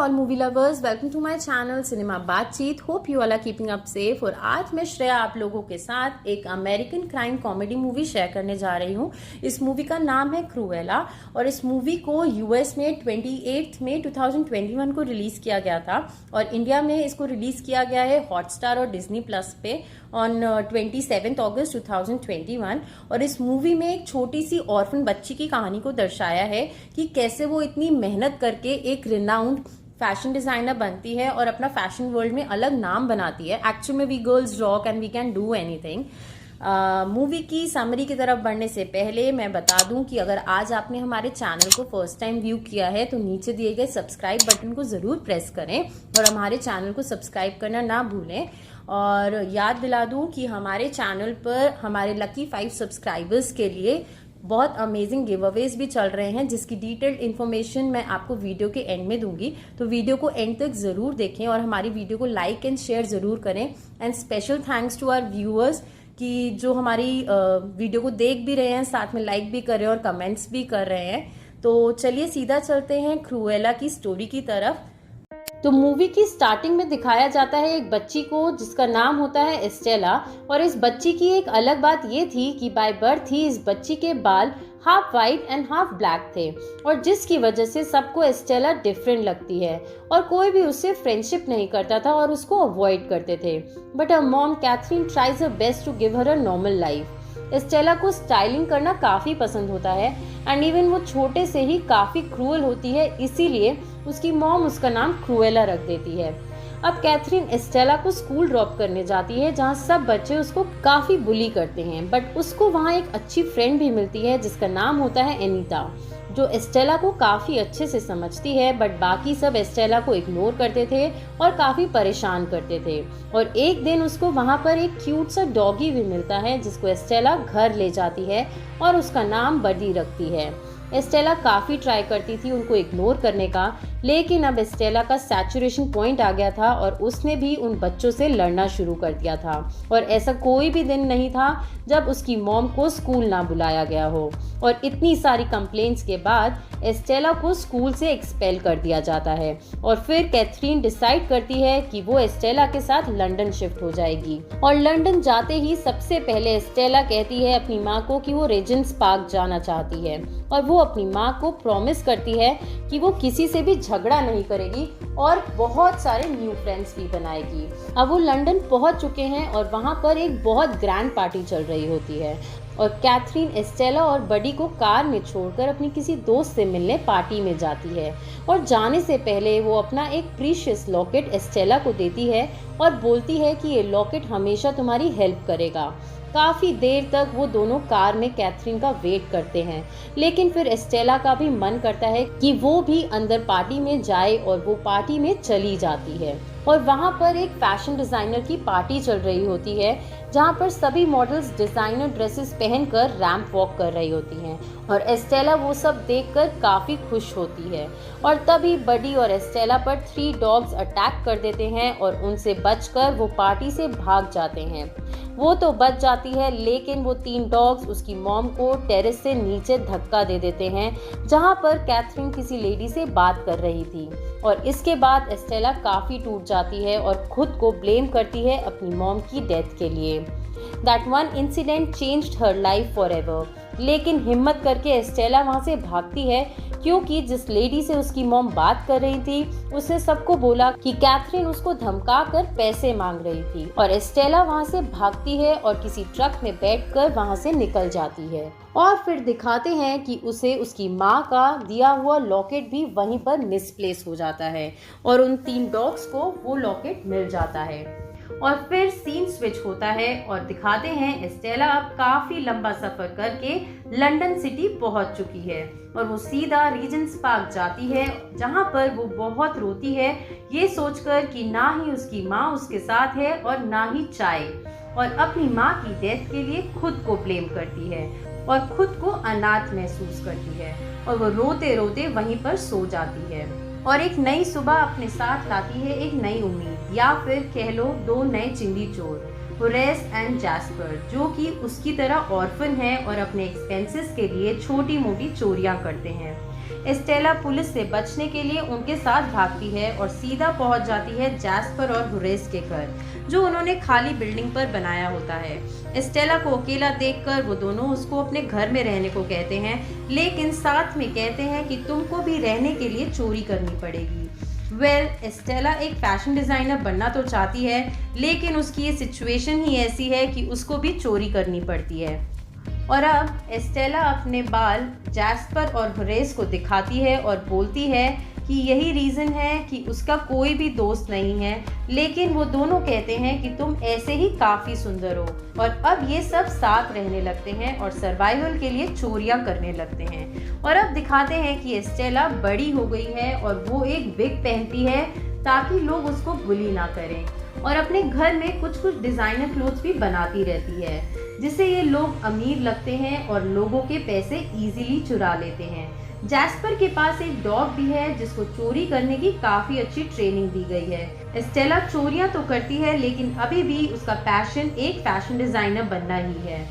all movie lovers, welcome to my channel cinema बातचीत। Hope you all are keeping up safe. और आज मैं श्रेया आप लोगों के साथ एक American crime comedy movie share करने जा रही हूँ। इस मूवी का नाम है क्रूएला और इस मूवी को यूएस में 28 मई 2021 को रिलीज किया गया था और इंडिया में इसको रिलीज किया गया है हॉटस्टार और डिज्नी प्लस पे ऑन 27 अगस्त 2021। और इस मूवी में एक छोटी सी ऑर्फन बच्ची की कहानी को दर्शाया है कि कैसे वो इतनी मेहनत करके एक रिनाउंड फैशन डिजाइनर बनती है और अपना फैशन वर्ल्ड में अलग नाम बनाती है। एक्चुअली में we girls rock and we can do anything. Movie की समरी की तरफ बढ़ने से पहले मैं बता दूं कि अगर आज आपने हमारे चैनल को फर्स्ट टाइम व्यू किया है तो नीचे दिए गए सब्सक्राइब बटन को ज़रूर प्रेस करें और हमारे चैनल को सब्सक्राइब करना ना भूलें। और याद दिला दूं कि हमारे चैनल पर हमारे लकी 5 सब्सक्राइबर्स के लिए बहुत अमेजिंग गिव अवेज भी चल रहे हैं जिसकी डिटेल्ड इन्फॉर्मेशन मैं आपको वीडियो के एंड में दूंगी। तो वीडियो को एंड तक ज़रूर देखें और हमारी वीडियो को लाइक एंड शेयर ज़रूर करें। And special thanks to our viewers कि जो हमारी वीडियो को देख भी रहे हैं, साथ में लाइक भी कर रहे हैं और कमेंट्स भी कर रहे हैं। तो चलिए सीधा चलते हैं क्रूएला की स्टोरी की तरफ। तो मूवी की स्टार्टिंग में दिखाया जाता है एक बच्ची को जिसका नाम होता है एस्टेला। और इस बच्ची की एक अलग बात ये थी कि बाय बर्थ ही इस बच्ची के बाल half white and half black थे और जिसकी वजह से सबको एस्टेला डिफरेंट लगती है और कोई भी उससे फ्रेंडशिप नहीं करता था और उसको अवॉइड करते थे। But her mom Catherine tries her best to give her a normal life. Estella को स्टाइलिंग करना काफ़ी पसंद होता है एंड इवन वो छोटे से ही काफ़ी क्रूअल होती है, इसीलिए उसकी मॉम उसका नाम क्रूएला रख देती है। अब कैथरीन एस्टेला को स्कूल ड्रॉप करने जाती है जहाँ सब बच्चे उसको काफ़ी बुली करते हैं, बट उसको वहाँ एक अच्छी फ्रेंड भी मिलती है जिसका नाम होता है एनीता, जो एस्टेला को काफ़ी अच्छे से समझती है। बट बाकी सब एस्टेला को इग्नोर करते थे और काफ़ी परेशान करते थे। और एक दिन उसको वहाँ पर एक क्यूट सा डॉगी भी मिलता है जिसको एस्टेला घर ले जाती है और उसका नाम बडी रखती है। एस्टेला काफ़ी ट्राई करती थी उनको इग्नोर करने का, लेकिन अब एस्टेला का सैचुरेशन पॉइंट आ गया था और उसने भी उन बच्चों से लड़ना शुरू कर दिया था। और ऐसा कोई भी दिन नहीं था जब उसकी मॉम को स्कूल ना बुलाया गया हो। और इतनी सारी कंप्लेंट्स के बाद एस्टेला को स्कूल से एक्सपेल कर दिया जाता है और फिर कैथरीन डिसाइड करती है कि वो एस्टेला के साथ लंदन शिफ्ट हो जाएगी। और लंदन जाते ही सबसे पहले एस्टेला कहती है अपनी माँ को कि वो रेजेंट्स पार्क जाना चाहती है और वो अपनी माँ को प्रॉमिस करती है कि वो किसी से भी झगड़ा नहीं करेगी और बहुत सारे न्यू फ्रेंड्स भी बनाएगी। अब वो लंदन पहुंच चुके हैं और वहां पर एक बहुत ग्रैंड पार्टी चल रही होती है और कैथरीन एस्टेला और बडी को कार में छोड़कर अपनी किसी दोस्त से मिलने पार्टी में जाती है। और जाने से पहले वो अपना एक प्रीशियस लॉकेट एस्टेला को देती है और बोलती है कि ये लॉकेट हमेशा तुम्हारी हेल्प करेगा। काफ़ी देर तक वो दोनों कार में कैथरीन का वेट करते हैं, लेकिन फिर एस्टेला का भी मन करता है कि वो भी अंदर पार्टी में जाए और वो पार्टी में चली जाती है। और वहाँ पर एक फैशन डिज़ाइनर की पार्टी चल रही होती है जहाँ पर सभी मॉडल्स डिज़ाइनर ड्रेसेस पहनकर रैंप वॉक कर रही होती हैं और एस्टेला वो सब देखकर काफ़ी खुश होती है। और तभी बडी और एस्टेला पर 3 डॉग्स अटैक कर देते हैं और उनसे बचकर वो पार्टी से भाग जाते हैं। वो तो बच जाती है, लेकिन वो 3 डॉग्स उसकी मॉम को टेरेस से नीचे धक्का दे देते हैं जहाँ पर कैथरीन किसी लेडी से बात कर रही थी। और इसके बाद एस्टेला काफ़ी टूट जाती है और खुद को ब्लेम करती है अपनी मॉम की डेथ के लिए। That one incident changed her life forever। लेकिन हिम्मत करके एस्टेला वहाँ से भागती है क्योंकि जिस लेडी से उसकी मॉम बात कर रही थी उसने सबको बोला कि कैथरीन उसको धमका कर पैसे मांग रही थी। और एस्टेला वहाँ से भागती है और किसी ट्रक में बैठकर वहाँ से निकल जाती है। और फिर दिखाते हैं कि उसे उसकी माँ का दिया हुआ लॉकेट भी वहीं पर मिसप्लेस हो जाता है और उन 3 डॉग्स को वो लॉकेट मिल जाता है। और फिर सीन स्विच होता है और दिखाते हैं एस्टेला अब काफी लंबा सफर करके लंदन सिटी पहुंच चुकी है और वो सीधा रीजेंट्स पार्क जाती है जहां पर वो बहुत रोती है ये सोचकर कि ना ही उसकी माँ उसके साथ है और ना ही चाय, और अपनी माँ की डेथ के लिए खुद को ब्लेम करती है और खुद को अनाथ महसूस करती है और वो रोते रोते वहीं पर सो जाती है। और एक नई सुबह अपने साथ लाती है एक नई उम्मीद, या फिर कह लो 2 नए चिंदी चोर, होरेस एंड जैस्पर, जो कि उसकी तरह ऑर्फन है और अपने एक्सपेंसेस के लिए छोटी मोटी चोरियां करते हैं। एस्टेला पुलिस से बचने के लिए उनके साथ भागती है और सीधा पहुंच जाती है जैस्पर और होरेस के घर, जो उन्होंने खाली बिल्डिंग पर बनाया होता है। एस्टेला को अकेला देखकर वो दोनों उसको अपने घर में रहने को कहते हैं, लेकिन साथ में कहते हैं कि तुमको भी रहने के लिए चोरी करनी पड़ेगी। एस्टेला एक फैशन डिज़ाइनर बनना तो चाहती है, लेकिन उसकी ये सिचुएशन ही ऐसी है कि उसको भी चोरी करनी पड़ती है। और अब एस्टेला अपने बाल जैस्पर और होरेस को दिखाती है और बोलती है कि यही रीज़न है कि उसका कोई भी दोस्त नहीं है, लेकिन वो दोनों कहते हैं कि तुम ऐसे ही काफ़ी सुंदर हो। और अब ये सब साथ रहने लगते हैं और सर्वाइवल के लिए चोरियां करने लगते हैं। और अब दिखाते हैं कि एस्टेला बड़ी हो गई है और वो एक विग पहनती है ताकि लोग उसको बुली ना करें, और अपने घर में कुछ कुछ डिज़ाइनर क्लोथ्स भी बनाती रहती है, जिससे ये लोग अमीर लगते हैं और लोगों के पैसे इजीली चुरा लेते हैं। जैस्पर के पास एक डॉग भी है जिसको चोरी करने की काफी अच्छी ट्रेनिंग दी गई है। एस्टेला चोरियां तो करती है, लेकिन अभी भी उसका पैशन एक फैशन डिजाइनर बनना ही है।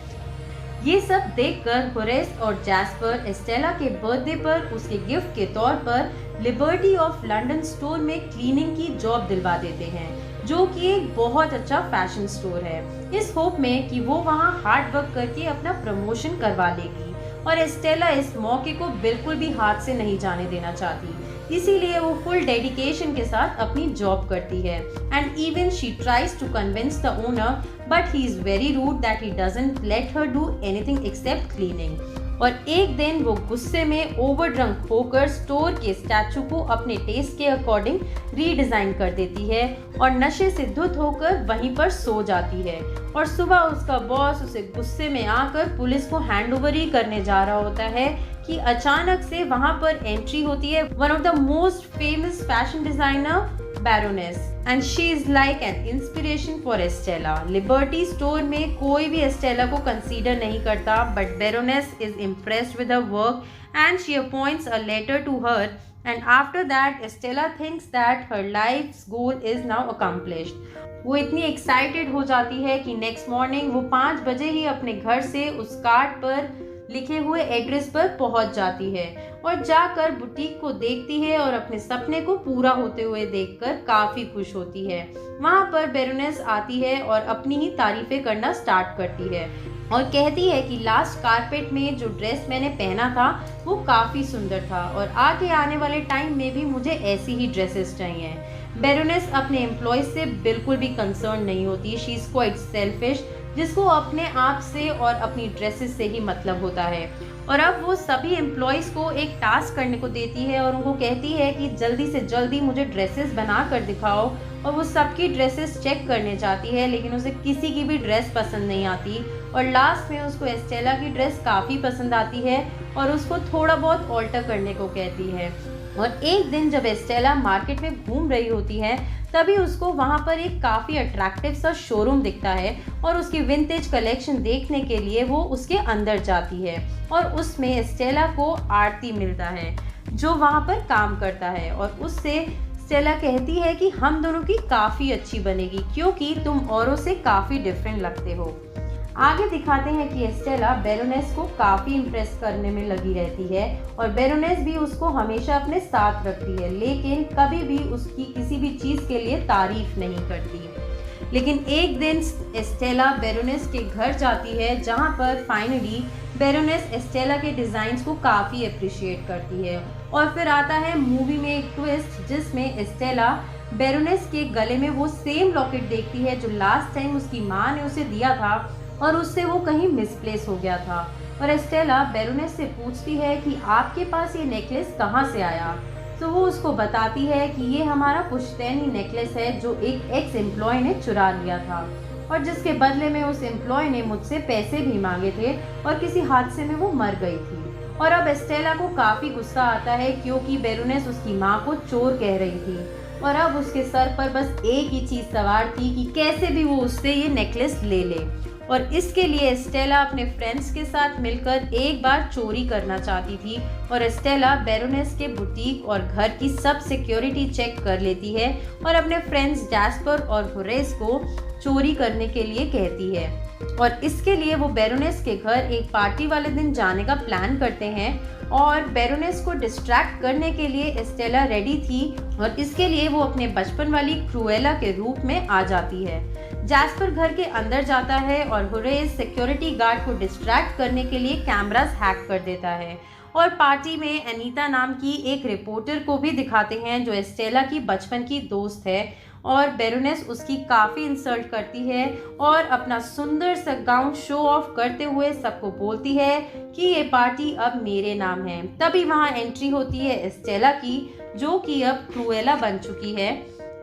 ये सब देखकर होरेस और जैस्पर एस्टेला के बर्थडे पर उसके गिफ्ट के तौर पर लिबर्टी ऑफ लंदन स्टोर में क्लीनिंग की जॉब दिलवा देते हैं, जो कि एक बहुत अच्छा फैशन स्टोर है, इस होप में कि वो वहाँ हार्ड वर्क करके अपना प्रमोशन करवा लेगी। और एस्टेला इस मौके को बिल्कुल भी हाथ से नहीं जाने देना चाहती, इसीलिए वो फुल डेडिकेशन के साथ अपनी जॉब करती है। And even she tries to convince the owner, but he is very rude that he doesn't let her do anything except cleaning. और एक दिन वो गुस्से में ओवर ड्रंक होकर स्टोर के स्टैचू को अपने टेस्ट के अकॉर्डिंग रीडिजाइन कर देती है और नशे से धुत होकर वहीं पर सो जाती है। और सुबह उसका बॉस उसे गुस्से में आकर पुलिस को हैंडओवर ही करने जा रहा होता है कि अचानक से वहां पर एंट्री होती है one of the most famous fashion designer Baroness, and she is like an inspiration for Estella. Liberty store में कोई भी एस्टेला को कंसीडर नहीं करता, but Baroness is impressed with her work and she appoints a letter to her, and after that Estella thinks that her life's goal is now accomplished. वो इतनी excited हो जाती है कि नेक्स्ट मॉर्निंग वो 5 बजे ही अपने घर से उस कार्ड पर लिखे हुए एड्रेस पर पहुंच जाती है और जाकर बुटीक को देखती है और अपने सपने को पूरा होते हुए देखकर काफी खुश होती है। वहां पर बैरोनेस आती है और अपनी ही तारीफें करना स्टार्ट करती है और कहती है कि लास्ट कारपेट में जो ड्रेस मैंने पहना था वो काफी सुंदर था और आगे आने वाले टाइम में भी मुझे ऐसी ही ड्रेसेस चाहिए। बैरोनेस अपने एम्प्लॉयज से बिल्कुल भी कंसर्न नहीं होती, शी इज क्वाइट सेल्फिश, जिसको अपने आप से और अपनी ड्रेसेस से ही मतलब होता है। और अब वो सभी एम्प्लॉयज़ को एक टास्क करने को देती है और उनको कहती है कि जल्दी से जल्दी मुझे ड्रेसेस बना कर दिखाओ, और वो सबकी ड्रेसेस चेक करने जाती है, लेकिन उसे किसी की भी ड्रेस पसंद नहीं आती। और लास्ट में उसको एस्टेला की ड्रेस काफ़ी पसंद आती है और उसको थोड़ा बहुत ऑल्टर करने को कहती है। और एक दिन जब एस्टेला मार्केट में घूम रही होती है, तभी उसको वहाँ पर एक काफ़ी अट्रैक्टिव सा शोरूम दिखता है और उसकी विंटेज कलेक्शन देखने के लिए वो उसके अंदर जाती है और उसमें एस्टेला को आरती मिलता है जो वहाँ पर काम करता है, और उससे एस्टेला कहती है कि हम दोनों की काफ़ी अच्छी बनेगी क्योंकि तुम औरों से काफ़ी डिफरेंट लगते हो। आगे दिखाते हैं कि एस्टेला बैरोनेस को काफ़ी इम्प्रेस करने में लगी रहती है और बैरोनेस भी उसको हमेशा अपने साथ रखती है, लेकिन कभी भी उसकी किसी भी चीज़ के लिए तारीफ नहीं करती। लेकिन एक दिन एस्टेला बैरोनेस के घर जाती है, जहां पर फाइनली बैरोनेस एस्टेला के डिज़ाइंस को काफ़ी अप्रिशिएट करती है। और फिर आता है मूवी में एक ट्विस्ट, जिसमें एस्टेला बैरोनेस के गले में वो सेम लॉकेट देखती है जो लास्ट टाइम उसकी माँ ने उसे दिया था और उससे वो कहीं मिसप्लेस हो गया था। और एस्टेला बैरोनेस से पूछती है कि आपके पास ये नेकलेस कहाँ से आया, तो वो उसको बताती है कि ये हमारा पुश्तैनी नेकलेस है जो एक एक्स एम्प्लॉय ने चुरा लिया था और जिसके बदले में उस एम्प्लॉय ने मुझसे पैसे भी मांगे थे और किसी हादसे में वो मर गई थी। और अब एस्टेला को काफ़ी गुस्सा आता है क्योंकि बैरोनेस उसकी माँ को चोर कह रही थी और अब उसके सर पर बस एक ही चीज़ सवार थी कि कैसे भी वो उससे ये नेकलेस ले ले। और इसके लिए एस्टेला अपने फ्रेंड्स के साथ मिलकर एक बार चोरी करना चाहती थी और एस्टेला बैरोनेस के बुटीक और घर की सब सिक्योरिटी चेक कर लेती है और अपने फ्रेंड्स जैस्पर और होरेस को चोरी करने के लिए कहती है और इसके लिए वो बैरोनेस के घर एक पार्टी वाले दिन जाने का प्लान करते हैं और बैरोनेस को डिस्ट्रैक्ट करने के लिए एस्टेला रेडी थी और इसके लिए वो अपने बचपन वाली क्रूएला के रूप में आ जाती है। जैस्पर घर के अंदर जाता है और होरेस सिक्योरिटी गार्ड को डिस्ट्रैक्ट करने के लिए कैमरास हैक कर देता है और पार्टी में अनीता नाम की एक रिपोर्टर को भी दिखाते हैं जो एस्टेला की बचपन की दोस्त है और बैरोनेस उसकी काफ़ी इंसल्ट करती है और अपना सुंदर सा गाउन शो ऑफ करते हुए सबको बोलती है कि ये पार्टी अब मेरे नाम है। तभी वहाँ एंट्री होती है एस्टेला की जो कि अब क्रूएला बन चुकी है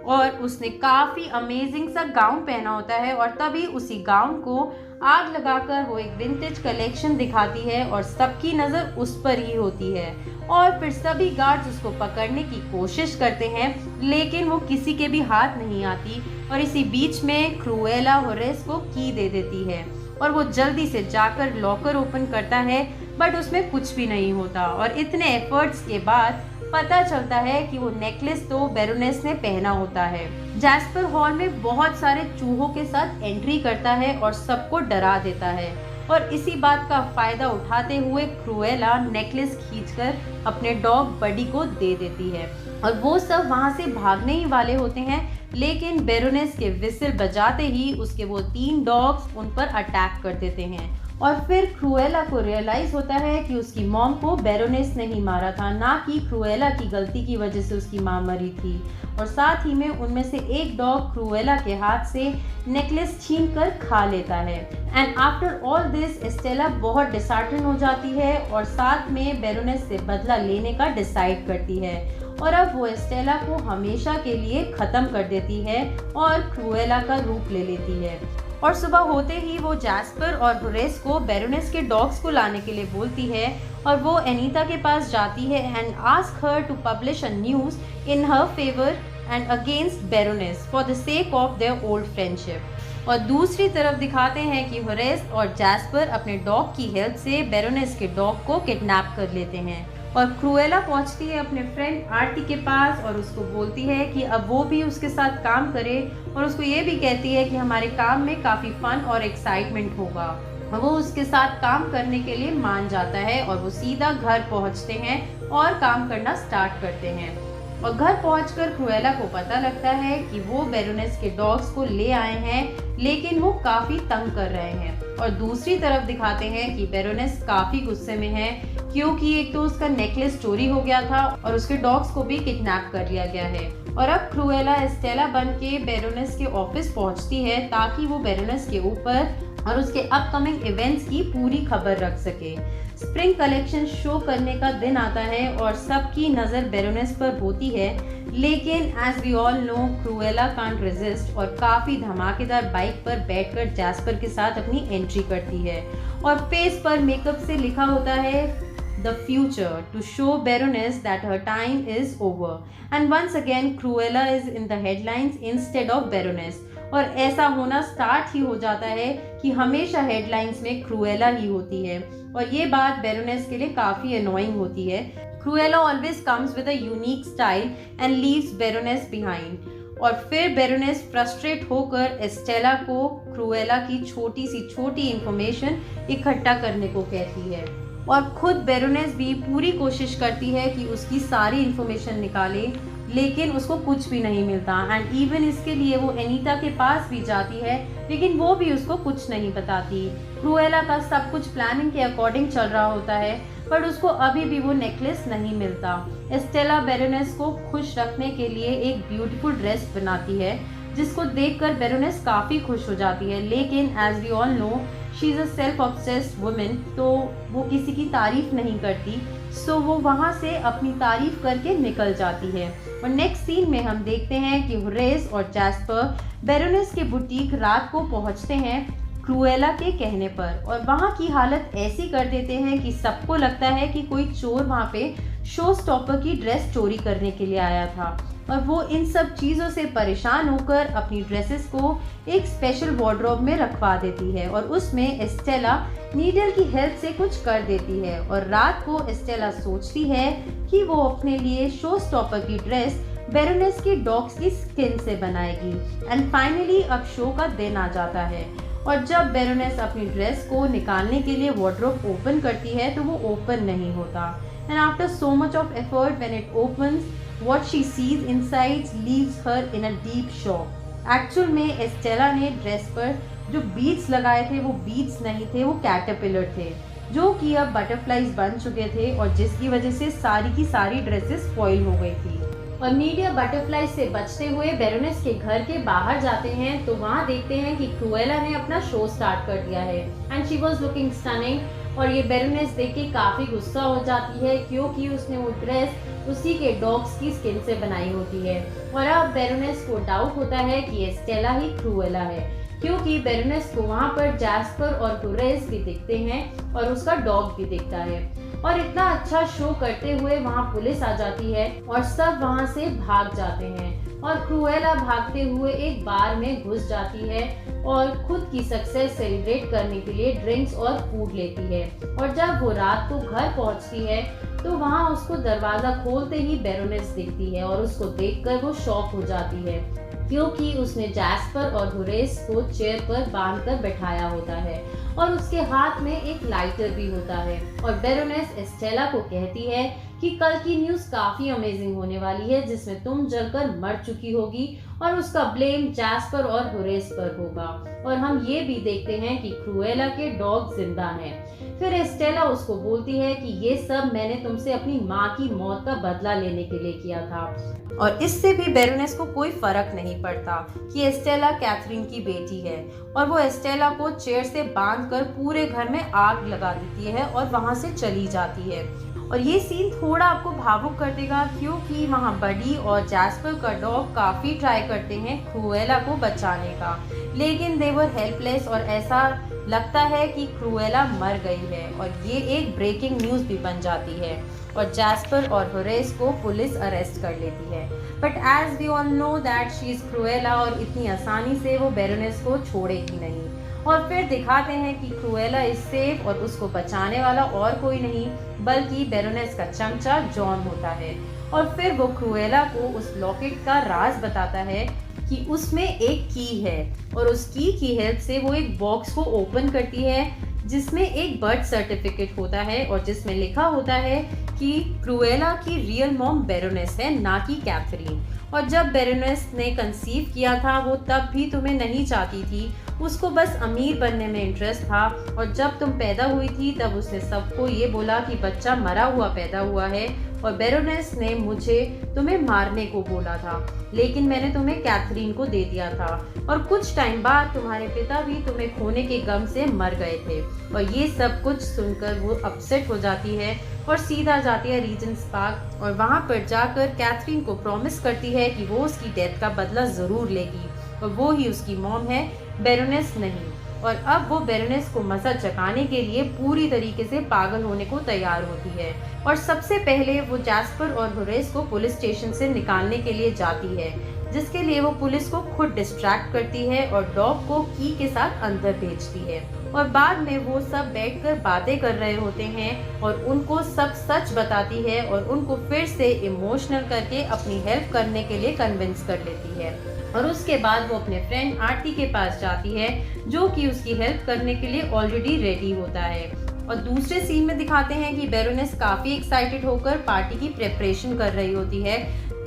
और उसने काफ़ी अमेजिंग सा गाउन पहना होता है और तभी उसी गाउन को आग लगाकर वो एक विंटेज कलेक्शन दिखाती है और सबकी नज़र उस पर ही होती है और फिर सभी गार्ड्स उसको पकड़ने की कोशिश करते हैं लेकिन वो किसी के भी हाथ नहीं आती और इसी बीच में क्रूएला होरेस को की दे देती है और वो जल्दी से जाकर लॉकर ओपन करता है बट उसमें कुछ भी नहीं होता और इतने एफर्ट्स के बाद पता चलता है कि वो नेकलेस तो बैरोनेस ने पहना होता है। जैस्पर हॉल में बहुत सारे चूहों के साथ एंट्री करता है और सबको डरा देता है और इसी बात का फायदा उठाते हुए क्रूएला नेकलेस खींचकर अपने डॉग बडी को दे देती है और वो सब वहां से भागने ही वाले होते हैं लेकिन बैरोनेस के विसिल बजाते ही उसके वो 3 डॉग्स उन पर अटैक कर देते हैं और फिर क्रूएला को रियलाइज होता है कि उसकी मॉम को बैरोनेस ने ही मारा था, ना कि क्रूएला की गलती की वजह से उसकी माँ मरी थी और साथ ही में उनमें से एक डॉग क्रूएला के हाथ से नेकलेस छीन कर खा लेता है। And after all this Estella बहुत डिसहार्टन हो जाती है और साथ में बैरोनेस से बदला लेने का डिसाइड करती है और अब वो एस्टेला को हमेशा के लिए खत्म कर देती है और क्रूएला का रूप ले लेती है और सुबह होते ही वो जैस्पर और होरेस को बैरोनेस के डॉग्स को लाने के लिए बोलती है और वो अनीता के पास जाती है and ask her to publish a news in her favour and against Baroness for the sake of their old friendship. और दूसरी तरफ दिखाते हैं कि होरेस और जैस्पर अपने डॉग की हेल्प से बैरोनेस के डॉग को किडनैप कर लेते हैं और क्रूएला पहुंचती है अपने फ्रेंड आर्टी के पास और उसको बोलती है कि अब वो भी उसके साथ काम करे और उसको ये भी कहती है कि हमारे काम में काफ़ी फन और एक्साइटमेंट होगा। वो उसके साथ काम करने के लिए मान जाता है और वो सीधा घर पहुंचते हैं और काम करना स्टार्ट करते हैं और घर पहुंचकर क्रूएला को पता लगता है कि वो बैरोनेस के डॉग्स को ले आए हैं लेकिन वो काफ़ी तंग कर रहे हैं और दूसरी तरफ दिखाते हैं कि बैरोनेस काफ़ी गुस्से में है क्योंकि एक तो उसका नेकलेस चोरी हो गया था और उसके डॉग्स को भी किडनैप कर लिया गया है। और अब क्रूएला एस्टेला बन के बैरोनेस के ऑफिस पहुंचती है ताकि वो बैरोनेस के ऊपर और उसके अपकमिंग इवेंट्स की पूरी खबर रख सके। स्प्रिंग कलेक्शन शो करने का दिन आता है और सबकी नज़र बैरोनेस पर होती है लेकिन as we all know Cruella can't resist और काफ़ी धमाकेदार बाइक पर बैठकर जैस्पर के साथ अपनी एंट्री करती है और फेस पर मेकअप से लिखा होता है the future to show Baroness that her time is over and once again Cruella is in the headlines instead of Baroness और ऐसा होना स्टार्ट ही हो जाता है कि हमेशा हेडलाइंस में क्रूएला ही होती है और ये बात बैरोनेस के लिए काफ़ी अनोइंग होती है। Cruella always comes with a unique style and leaves Baroness behind और फिर बैरोनेस फ्रस्ट्रेट होकर एस्टेला को क्रूएला की छोटी इंफॉर्मेशन इकट्ठा करने को कहती है और खुद बैरोनेस भी पूरी कोशिश करती है कि उसकी सारी इन्फॉर्मेशन निकाले लेकिन उसको कुछ भी नहीं मिलता एंड इवन इसके लिए वो अनीता के पास भी जाती है लेकिन वो भी उसको कुछ नहीं बताती। क्रूएला का सब कुछ प्लानिंग के अकॉर्डिंग चल रहा होता है पर उसको अभी भी वो नेकलेस नहीं मिलता। एस्टेला बैरोनेस को खुश रखने के लिए एक ब्यूटीफुल ड्रेस बनाती है जिसको देखकर बैरोनेस काफ़ी खुश हो जाती है लेकिन as we all know she is a self obsessed women तो वो किसी की तारीफ नहीं करती सो वो वहाँ से अपनी तारीफ करके निकल जाती है। और नेक्स्ट सीन में हम देखते हैं कि होरेस और जैस्पर बैरोनेस के बुटीक रात को पहुँचते हैं क्रूएला के कहने पर और वहाँ की हालत ऐसी कर देते हैं कि सबको लगता है कि कोई चोर वहाँ पे शो स्टॉपर की ड्रेस चोरी करने के लिए आया था और वो इन सब चीज़ों से परेशान होकर अपनी ड्रेसेस को एक स्पेशल वार्डरोब में रखवा देती है और उसमें एस्टेला नीडल की हेल्प से कुछ कर देती है। और रात को एस्टेला सोचती है कि वो अपने लिए शो स्टॉपर की ड्रेस बेरोनेस की डॉग्स की स्किन से बनाएगी। एंड फाइनली अब शो का दिन आ जाता है और जब बेरोनेस अपनी ड्रेस को निकालने के लिए वार्डरोब ओपन करती है तो वो ओपन नहीं होता। And after so much of effort when it opens, what she sees inside leaves her in a deep shock। Actual में एस्टेला ने ड्रेस पर जो बीड्स लगाए थे वो बीड्स नहीं थे, वो कैटरपिलर थे जो कि अब बटरफ्लाइज बन चुके थे और जिसकी वजह से सारी की सारी ड्रेसेस स्पॉइल हो गई थी। और मीडिया बटरफ्लाई से बचते हुए बेरोनेस के घर के बाहर जाते हैं तो वहाँ देखते हैं कि क्रूएला ने अपना शो स्टार्ट कर दिया है and she was looking stunning. और ये बेरोनेस देख के काफी गुस्सा हो जाती है क्योंकि उसने वो ड्रेस उसी के डॉग्स की स्किन से बनाई होती है। और अब बेरोनेस को डाउट होता है कि एस्टेला ही क्रूएला है क्योंकि बेरोनेस को वहाँ पर जैस्पर और होरेस भी दिखते हैं और उसका डॉग भी दिखता है। और इतना अच्छा शो करते हुए वहाँ पुलिस आ जाती है और सब वहाँ से भाग जाते हैं और क्रूएला भागते हुए एक बार में घुस जाती है और खुद की सक्सेस सेलिब्रेट करने के लिए ड्रिंक्स और फूड लेती है। और जब वो रात को घर पहुँचती है तो वहाँ उसको दरवाजा खोलते ही बेरोनेस दिखती है और उसको देखकर वो शॉक हो जाती है क्योंकि उसने जैस्पर और होरेस को चेयर पर बांधकर बैठाया होता है और उसके हाथ में एक लाइटर भी होता है। और बेरोनेस एस्टेला को कहती है कि कल की न्यूज़ काफी अमेजिंग होने वाली है जिसमें तुम जलकर मर चुकी होगी और उसका ब्लेम जैस्पर और होरेस पर होगा। और हम ये भी देखते हैं कि क्रूएला के डॉग जिंदा हैं। फिर एस्टेला उसको बोलती है कि ये सब मैंने तुमसे अपनी माँ की मौत का बदला लेने के लिए किया था। और इससे भी बेरोनेस को कोई फर्क नहीं पड़ता कि एस्टेला कैथरीन की बेटी है और वो एस्टेला को चेयर से बांधकर पूरे घर में आग लगा देती है और वहां से चली जाती है। और ये सीन थोड़ा आपको भावुक कर देगा क्योंकि वहाँ बडी और जैस्पर का डॉग काफी ट्राई करते हैं क्रूएला को बचाने का, लेकिन दे वर हेल्पलेस और ऐसा लगता है कि क्रूएला मर गई है। और ये एक ब्रेकिंग न्यूज़ भी बन जाती है और जैस्पर और होरेस को पुलिस अरेस्ट कर लेती है। But as we all know that she is Cruella और इतनी आसानी से वो बेरोनेस को छोड़ेगी नहीं। और फिर दिखाते हैं कि क्रूएला इज सेफ और उसको बचाने वाला और कोई नहीं बल्कि बेरोनेस का चमचा जॉन होता है। और फिर वो क्रूएला को उस लॉकेट का राज बताता है कि उसमें एक की है और उस की हेल्प से वो एक बॉक्स को ओपन करती है जिसमें एक बर्थ सर्टिफिकेट होता है और जिसमें लिखा होता है कि क्रूएला की रियल मॉम बेरोनेस है, ना कि कैथरीन। और जब बेरोनेस ने कंसीव किया था वो तब भी तुम्हें नहीं चाहती थी, उसको बस अमीर बनने में इंटरेस्ट था। और जब तुम पैदा हुई थी तब उसने सबको ये बोला कि बच्चा मरा हुआ पैदा हुआ है और बेरोनेस ने मुझे तुम्हें मारने को बोला था, लेकिन मैंने तुम्हें कैथरीन को दे दिया था। और कुछ टाइम बाद तुम्हारे पिता भी तुम्हें खोने के गम से मर गए थे। और ये सब कुछ सुनकर वो अपसेट हो जाती है और सीधा जाती है रीजेंट्स पार्क और वहाँ पर जाकर कैथरीन को प्रॉमिस करती है कि वो उसकी डेथ का बदला जरूर लेगी और वो ही उसकी मॉम है, बेरोनेस नहीं। और अब वो बेरोनेस को मजा चकाने के लिए पूरी तरीके से पागल होने को तैयार होती है। और सबसे पहले वो जैस्पर और होरेस को पुलिस स्टेशन से निकालने के लिए जाती है, जिसके लिए वो पुलिस को खुद डिस्ट्रैक्ट करती है और डॉग को की के साथ अंदर भेजती है। और बाद में वो सब बैठकर बातें कर रहे होते हैं और उनको सब सच बताती है और उनको फिर से इमोशनल करके अपनी हेल्प करने के लिए कन्विंस कर लेती है। और उसके बाद वो अपने फ्रेंड आरती के पास जाती है जो कि उसकी हेल्प करने के लिए ऑलरेडी रेडी होता है। और दूसरे सीन में दिखाते हैं कि बेरोनेस काफी एक्साइटेड होकर पार्टी की प्रिपरेशन कर रही होती है,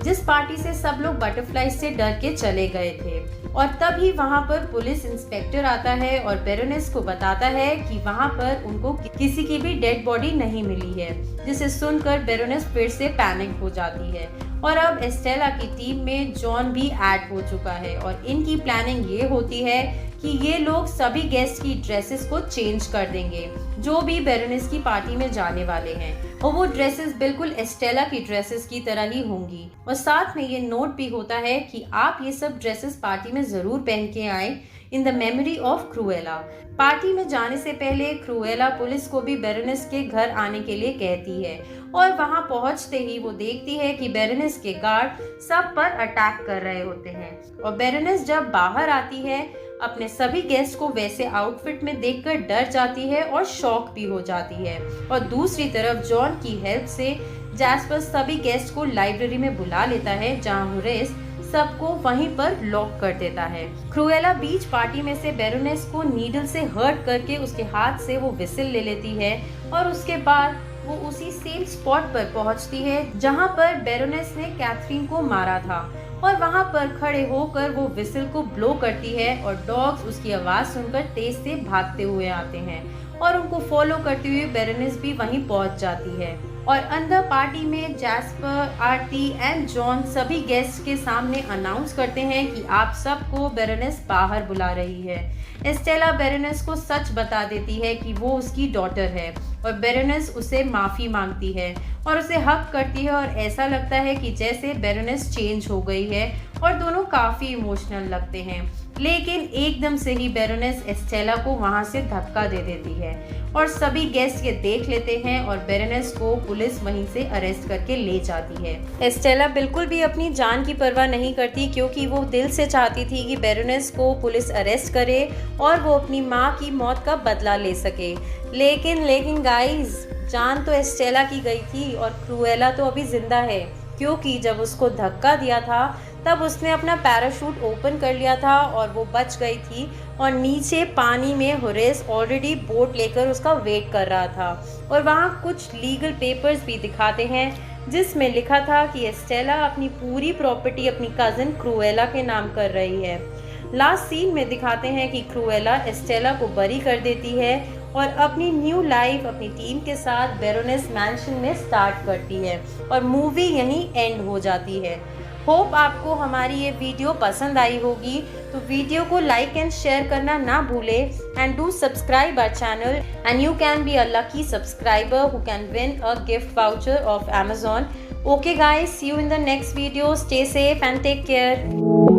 जिस पार्टी से सब लोग बटरफ्लाई से डर के चले गए थे। और तभी वहाँ पर पुलिस इंस्पेक्टर आता है और बेरोनेस को बताता है कि वहाँ पर उनको किसी की भी डेड बॉडी नहीं मिली है, जिसे सुनकर बेरोनेस फिर से पैनिक हो जाती है। और अब एस्टेला की टीम में जॉन भी ऐड हो चुका है और इनकी प्लानिंग ये होती है कि ये लोग सभी गेस्ट की ड्रेसेस को चेंज कर देंगे जो भी बेरोनेस की पार्टी में जाने वाले हैं, और वो ड्रेसेस बिल्कुल एस्टेला की ड्रेसेस की तरह ही होंगी। और साथ में ये नोट भी होता है कि आप ये सब ड्रेसेस पार्टी में जरूर पहन के आए in the memory of Cruella. Party में जाने से पहले क्रूएला पुलिस को भी बेरोनेस के घर आने के लिए कहती है और वहां पहुंचते ही वो देखती है कि बेरोनेस के गार्ड सब पर अटैक कर रहे होते हैं और बेरोनेस जब बाहर आती है अपने सभी गेस्ट को वैसे आउटफिट में देखकर डर जाती है और शॉक भी हो जाती है। और दूसरी तरफ जॉन की हेल्प से जैस्पर सभी गेस्ट को लाइब्रेरी में बुला लेता है जहां होरेस सबको वहीं पर लॉक कर देता है। क्रूएला बीच पार्टी में से बेरोनेस को नीडल से हर्ट करके उसके हाथ से वो विसिल ले लेती है और उसके बाद वो उसी सेम स्पॉट पर पहुंचती है जहां पर बेरोनेस ने कैथरीन को मारा था और वहां पर खड़े होकर वो विसिल को ब्लो करती है और डॉग्स उसकी आवाज सुनकर तेज से भागते हुए आते हैं और उनको फॉलो करते हुए बेरोनेस भी वहीं पहुंच जाती है। और अंदर पार्टी में जैस्पर, आरती एंड जॉन सभी गेस्ट के सामने अनाउंस करते हैं कि आप सबको बेरोनेस बाहर बुला रही है। एस्टेला बेरोनेस को सच बता देती है कि वो उसकी डॉटर है और बेरोनेस उसे माफ़ी मांगती है और उसे हक करती है और ऐसा लगता है कि जैसे बेरोनेस चेंज हो गई है और दोनों काफ़ी इमोशनल लगते हैं। लेकिन एकदम से ही बेरोनेस एस्टेला को वहां से धक्का दे देती है और सभी गेस्ट ये देख लेते हैं और बेरोनेस को पुलिस वहीं से अरेस्ट करके ले जाती है। एस्टेला बिल्कुल भी अपनी जान की परवाह नहीं करती क्योंकि वो दिल से चाहती थी कि बेरोनेस को पुलिस अरेस्ट करे और वो अपनी माँ की मौत का बदला ले सके। लेकिन गाइस, जान तो एस्टेला की गई थी और क्रूएला तो अभी जिंदा है क्योंकि जब उसको धक्का दिया था तब उसने अपना पैराशूट ओपन कर लिया था और वो बच गई थी और नीचे पानी में होरेस ऑलरेडी बोट लेकर उसका वेट कर रहा था और वहाँ कुछ लीगल पेपर्स भी दिखाते हैं जिसमें लिखा था कि एस्टेला अपनी पूरी प्रॉपर्टी अपनी कज़न क्रूएला के नाम कर रही है। लास्ट सीन में दिखाते हैं कि क्रूएला एस्टेला को बरी कर देती है और अपनी न्यू लाइफ अपनी टीम के साथ बेरोनेस मैंशन में स्टार्ट करती है और मूवी यहीं एंड हो जाती है। होप आपको हमारी ये वीडियो पसंद आई होगी, तो वीडियो को लाइक एंड शेयर करना ना भूले and do subscribe our channel and you can be a lucky subscriber who can win a gift voucher of Amazon. Okay guys, see you in the next video. Stay safe and take care.